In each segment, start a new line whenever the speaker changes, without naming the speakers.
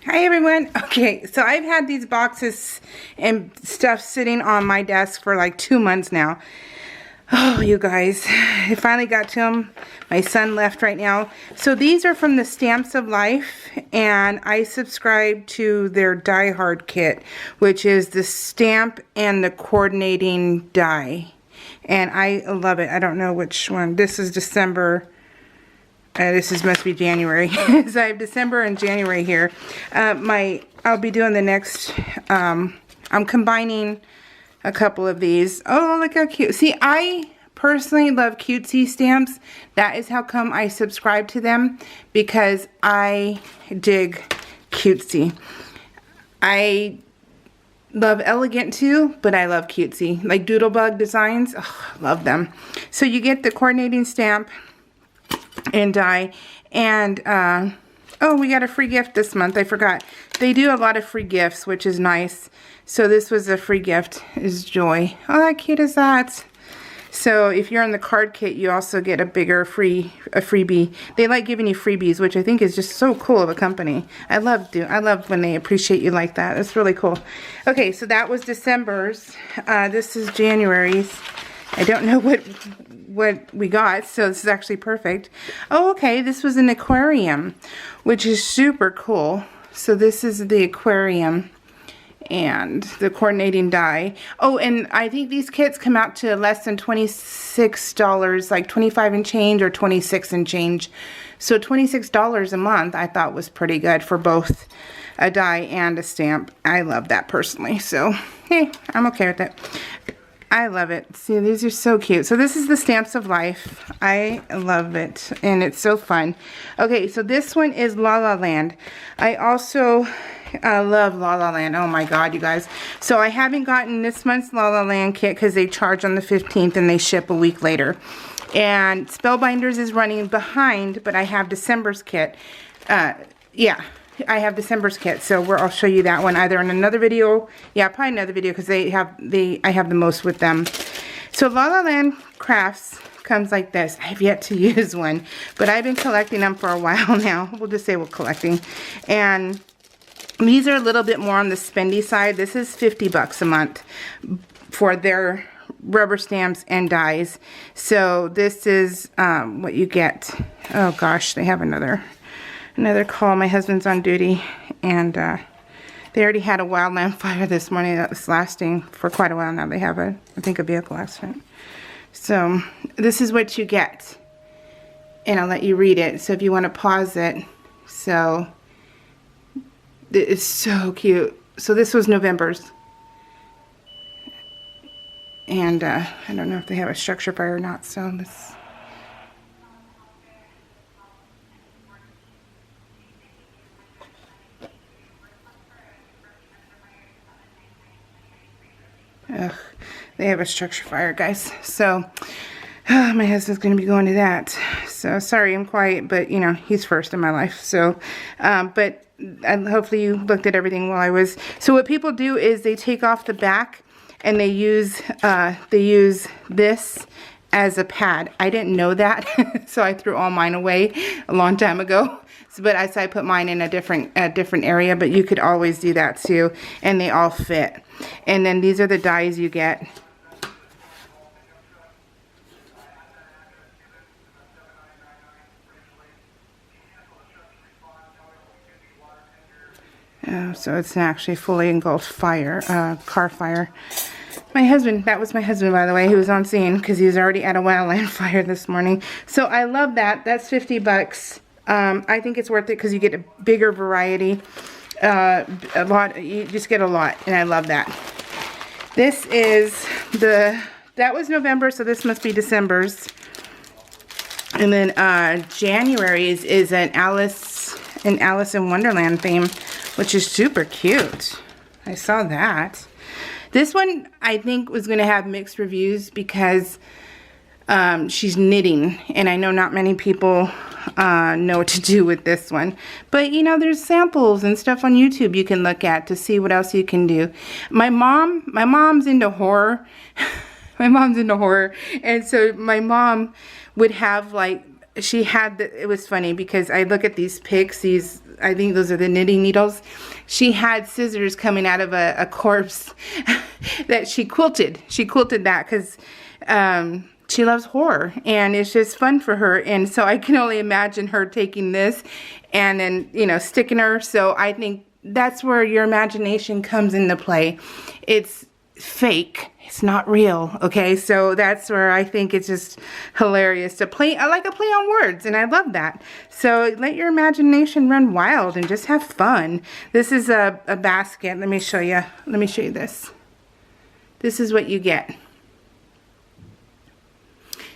Hi everyone. Okay, so I've had these boxes and stuff sitting on my desk for like 2 months now. Oh, you guys, I finally got to them. My son left right now. So these are from the Stamps of Life, and I subscribe to their Die Hard kit, which is the stamp and the coordinating die. And I love it. I don't know which one. This is December. Must be January. So I have December and January here. I'll be doing the next, I'm combining a couple of these. Oh, look how cute. See, I personally love cutesy stamps. That is how come I subscribe to them, because I dig cutesy. I love elegant too, but I love cutesy. Like doodlebug designs, oh, love them. So you get the coordinating stamp and die, and oh, we got a free gift this month. I forgot. They do a lot of free gifts, which is nice. So this was a free gift, is Joy. Oh, how cute is that? So if you're in the card kit, you also get a bigger freebie. They like giving you freebies, which I think is just so cool of a company. I love when they appreciate you like that. It's really cool. Okay, so that was December's. This is January's. I don't know what we got, so this is actually perfect. Oh, okay, this was an aquarium, which is super cool. So this is the aquarium and the coordinating die. Oh, and I think these kits come out to less than $26, like 25 and change or 26 and change. So $26 a month I thought was pretty good for both a die and a stamp. I love that personally, so hey, I'm okay with it. I love it. See, these are so cute. So this is the Stamps of Life. I love it, and it's so fun. Okay, so this one is La La Land. I also love La La Land. Oh my God, you guys. So I haven't gotten this month's La La Land kit because they charge on the 15th and they ship a week later. And Spellbinders is running behind, but I have December's kit. Yeah. I have December's kit, so I'll show you that one either in another video. Yeah, probably another video, because I have the most with them. So La La Land Crafts comes like this. I have yet to use one, but I've been collecting them for a while now. We'll just say we're collecting. And these are a little bit more on the spendy side. This is $50 a month for their rubber stamps and dies. So this is what you get. Oh gosh, they have another call. My husband's on duty, and they already had a wildland fire this morning that was lasting for quite a while now. They have I think a vehicle accident. So this is what you get, and I'll let you read it. So if you want to pause it. So it's so cute. So this was November's, and I don't know if they have a structure fire or not. So this. Ugh, they have a structure fire, guys. So my husband's going to be going to that. So sorry I'm quiet, but you know, he's first in my life. So but hopefully you looked at everything while I was. So what people do is they take off the back and they use this as a pad. I didn't know that, so I threw all mine away a long time ago. So, but I put mine in a different area, but you could always do that too, and they all fit. And then these are the dies you get. So it's actually fully engulfed fire, car fire. My husband, that was my husband, by the way, who was on scene because he was already at a wildland fire this morning. So I love that. That's $50. I think it's worth it because you get a bigger variety. A lot, you just get a lot, and I love that. This is that was November, so this must be December's. And then January's is an Alice in Wonderland theme, which is super cute. I saw that. This one I think was going to have mixed reviews because she's knitting, and I know not many people know what to do with this one. But you know, there's samples and stuff on YouTube you can look at to see what else you can do. My mom's into horror. My mom's into horror, and so my mom would have like she had it was funny because I look at these pics, I think those are the knitting needles. She had scissors coming out of a corpse that she quilted. She quilted that because she loves horror and it's just fun for her. And so I can only imagine her taking this and then, you know, sticking her. So I think that's where your imagination comes into play. It's fake. It's not real. Okay. So that's where I think it's just hilarious to play. I like a play on words and I love that. So let your imagination run wild and just have fun. This is a basket. Let me show you. Let me show you this. This is what you get.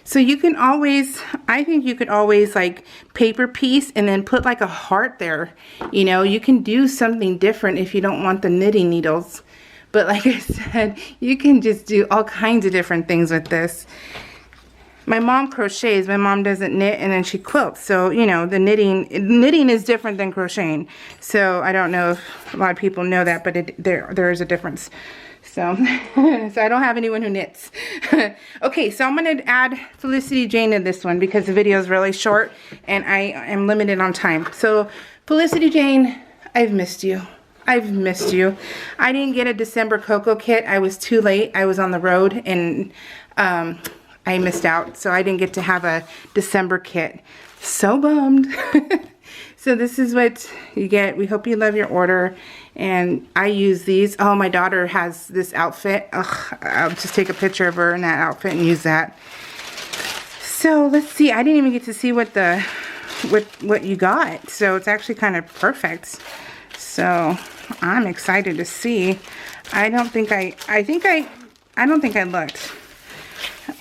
So you can always, I think you could always like paper piece and then put like a heart there. You know, you can do something different if you don't want the knitting needles. But like I said, you can just do all kinds of different things with this. My mom crochets. My mom doesn't knit and then she quilts. So, you know, the knitting is different than crocheting. So I don't know if a lot of people know that, but there is a difference. So, so I don't have anyone who knits. Okay, so I'm going to add Felicity Jane to this one because the video is really short and I am limited on time. So, Felicity Jane, I've missed you. I've missed you. I didn't get a December Cocoa kit. I was too late. I was on the road and I missed out. So I didn't get to have a December kit. So bummed. So this is what you get. We hope you love your order. And I use these. Oh, my daughter has this outfit. Ugh, I'll just take a picture of her in that outfit and use that. So let's see. I didn't even get to see what you got. So it's actually kind of perfect. So I'm excited to see. I don't think I looked.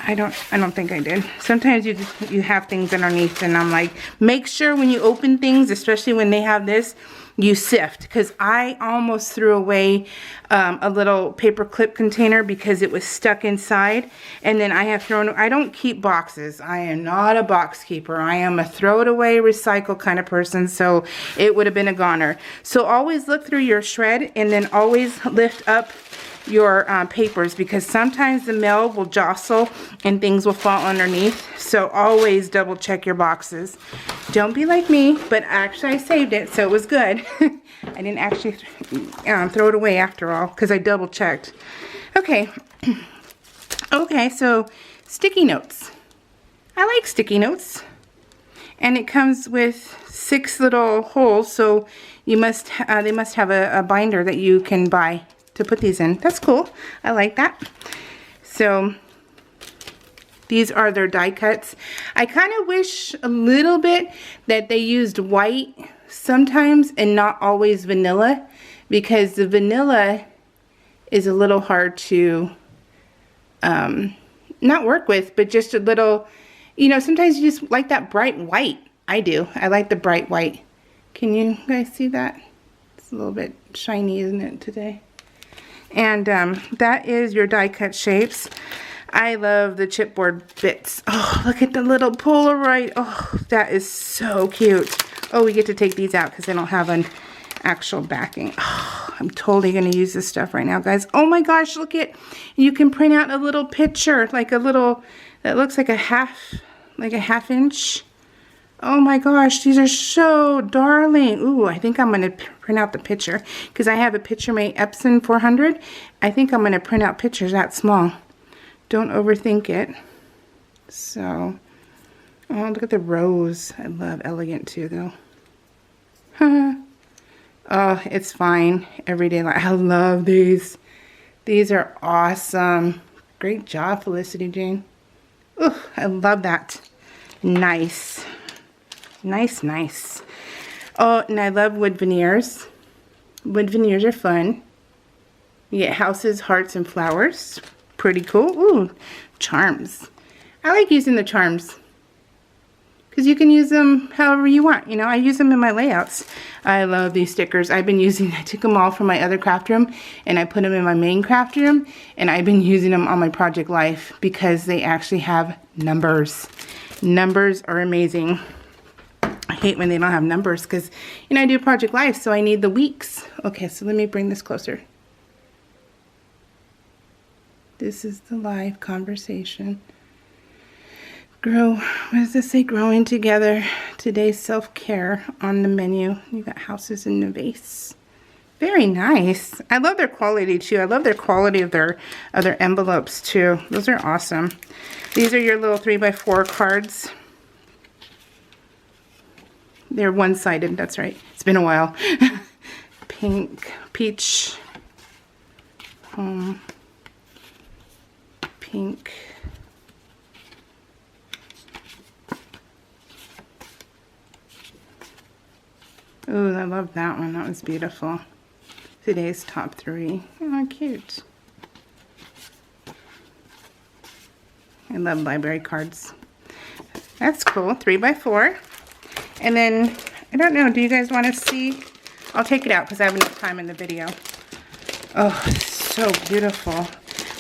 I don't think I did. Sometimes you have things underneath and I'm like, make sure when you open things, especially when they have this, you sift. Because I almost threw away a little paper clip container because it was stuck inside. And then I don't keep boxes. I am not a box keeper. I am a throw it away, recycle kind of person. So it would have been a goner. So always look through your shred and then always lift up your papers because sometimes the mail will jostle and things will fall underneath. So always double check your boxes. Don't be like me, but actually I saved it, so it was good. I didn't actually throw it away after all because I double checked. Okay. Okay, so sticky notes. I like sticky notes. And it comes with 6 little holes, so they must have a binder that you can buy to put these in. That's cool. I like that. So these are their die cuts. I kind of wish a little bit that they used white sometimes and not always vanilla, because the vanilla is a little hard to not work with, but just a little, you know, sometimes you just like that bright white. I do. I like the bright white. Can you guys see that? It's a little bit shiny, isn't it, today? And that is your die cut shapes. I love the chipboard bits. Oh, look at the little Polaroid. Oh, that is so cute. Oh, we get to take these out because they don't have an actual backing. Oh, I'm totally going to use this stuff right now, guys. Oh my gosh, look at, you can print out a little picture, like a little, that looks like a half inch. Oh my gosh, these are so darling. Ooh, I think I'm going to print out the picture because I have a PictureMate Epson 400. I think I'm going to print out pictures that small. Don't overthink it. So, oh, look at the rose. I love elegant too, though. Oh, it's fine. Everyday life. I love these. These are awesome. Great job, Felicity Jane. Ooh, I love that. Nice. Nice, nice. Oh, and I love wood veneers. Wood veneers are fun. You get houses, hearts, and flowers. Pretty cool. Ooh, charms. I like using the charms because you can use them however you want. You know, I use them in my layouts. I love these stickers. I took them all from my other craft room and I put them in my main craft room, and I've been using them on my Project Life because they actually have numbers. Numbers are amazing. I hate when they don't have numbers because, you know, I do Project Life, so I need the weeks. Okay, so let me bring this closer. This is the live conversation. Grow, what does this say? Growing together. Today's self-care on the menu. You got houses in the vase. Very nice. I love their quality too. I love their quality of their envelopes too. Those are awesome. These are your little 3x4 cards. They're one-sided, that's right. It's been a while. Pink, peach, pink. Ooh, I love that one. That was beautiful. Today's top 3. Oh, cute. I love library cards. That's cool. 3x4. And then, I don't know, do you guys want to see? I'll take it out because I have enough time in the video. Oh, it's so beautiful.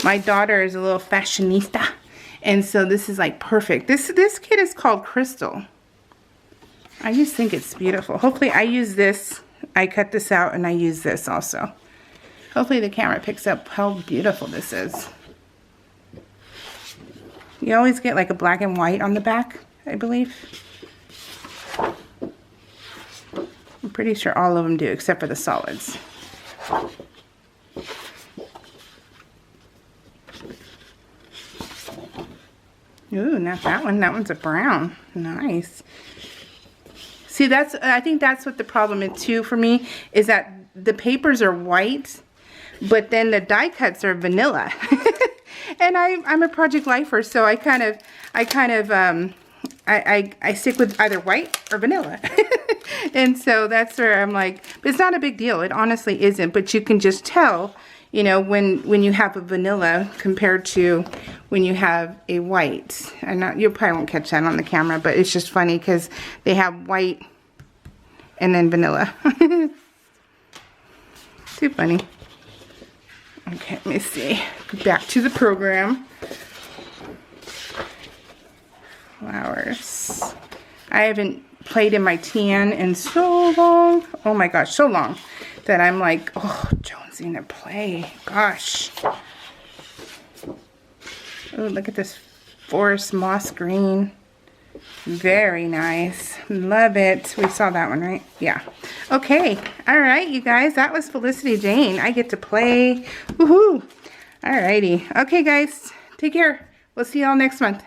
My daughter is a little fashionista. And so this is like perfect. This kit is called Crystal. I just think it's beautiful. Hopefully I use this. I cut this out and I use this also. Hopefully the camera picks up how beautiful this is. You always get like a black and white on the back, I believe. I'm pretty sure all of them do except for the solids. Ooh, not that one. That one's a brown. Nice. See, I think that's what the problem is too for me, is that the papers are white, but then the die cuts are vanilla. And I'm a project lifer, so I stick with either white or vanilla. And so that's where I'm like, but it's not a big deal. It honestly isn't, but you can just tell, you know, when you have a vanilla compared to when you have a white. You probably won't catch that on the camera, but it's just funny because they have white and then vanilla. Too funny. Okay, let me see. Back to the program. Flowers. I haven't played in my tan in so long. Oh my gosh, so long that I'm like, oh, Jonesy gonna play. Gosh. Oh, look at this forest moss green. Very nice. Love it. We saw that one, right? Yeah. Okay. All right, you guys. That was Felicity Jane. I get to play. Woohoo. All righty. Okay, guys. Take care. We'll see y'all next month.